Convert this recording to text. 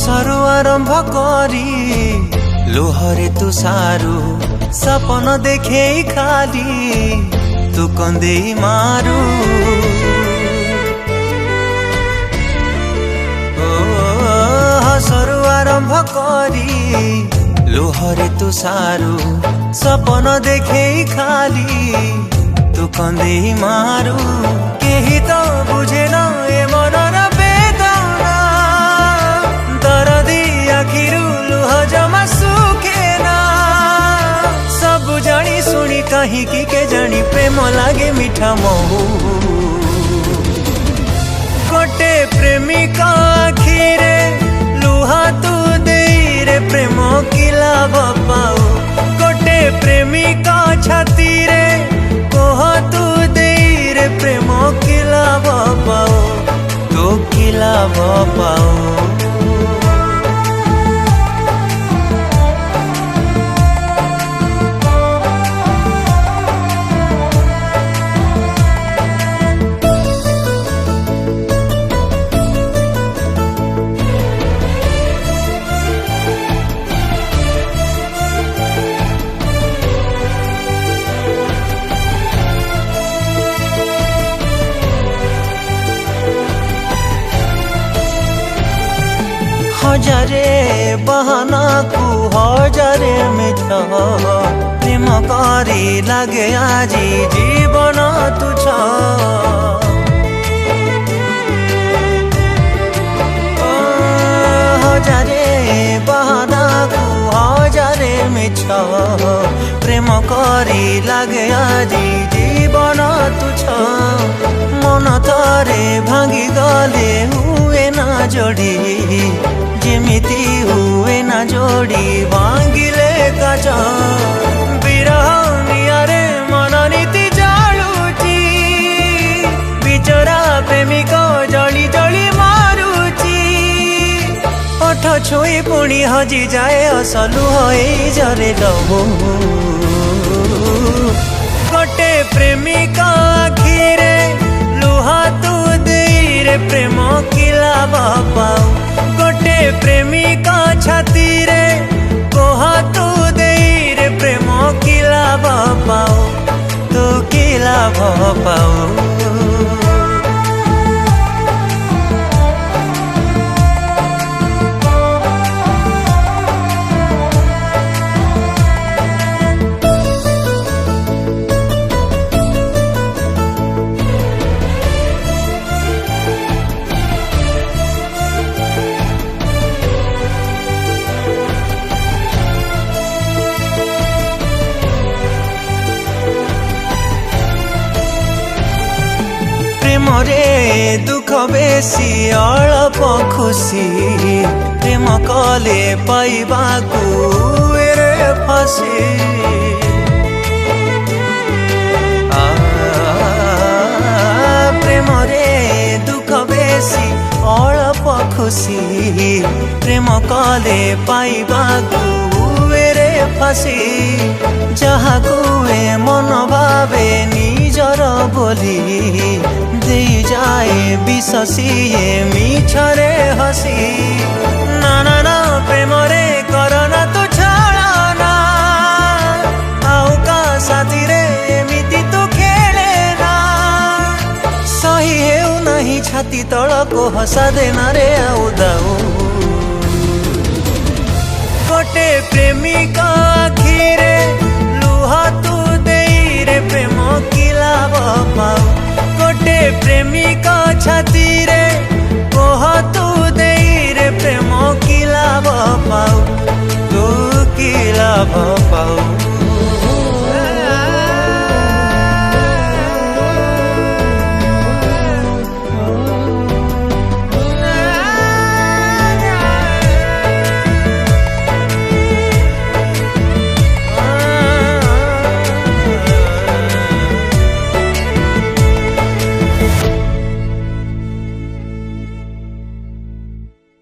हसरु आरंभ करी लुहरे तू सारू सपन देखे खाली तू कंदे मारू हसरु आरंभ करी लुहरे तू सारू सपन देखे खाली तू कंदे मारू केही तो बुझे न ए मनर वेदना दरदी आखिरु लुह जमा सुखे ना सब जानी सुनी कहीं की के जानी प्रेम लागे मीठा महू गोटे प्रेमिका आखिरे लुहा तू देई रे प्रेम की लाभ पाओ गोटे प्रेमिका छाती रे कोह तू देई रे प्रेम की लाभ पाओ तो की लाभ पाओ हजारे बहाना को हजारे मिठ प्रेम करी लागे आजी जीवन तुझ हजारे बहाना को हजारे मिठ प्रेम करी लागे आजी जीवन तुझ मन थरे भांगी गले हुए ना जोड़ी जेमिति हुए ना जोड़ी भांगिले काच विरह नियारे मन नीति जालुची बिचरा प्रेमिक जली जली मारुची ओठ छुई पुणी हजी जाए असलु होई जरे लहू गोटे प्रेमिका आखिरे लुहा तू देई रे प्रेम की लाभ पाऊ गोटे प्रेमिका छाती रे कोहा तू देई रे प्रेम की लाभ पाओ तू की लाभ पाओ प्रेम रे दुख बेसी अल्प खुशी प्रेम कले पाइबा रे फसी प्रेम रे दुख बेसी अल्प खुशी प्रेम कले पाइबा रे फसी जहाँ कुए मन भावे निजर बोली दे जाए विशसीए मिछरे हसी ना ना ना प्रेम रे करना तू छाड़ना आउ का साथी रे एमिति तू खेले ना सही हेउ नहीं छाती तल को हसा देना रे आउ दाऊ गोटे प्रेमिका आखिरे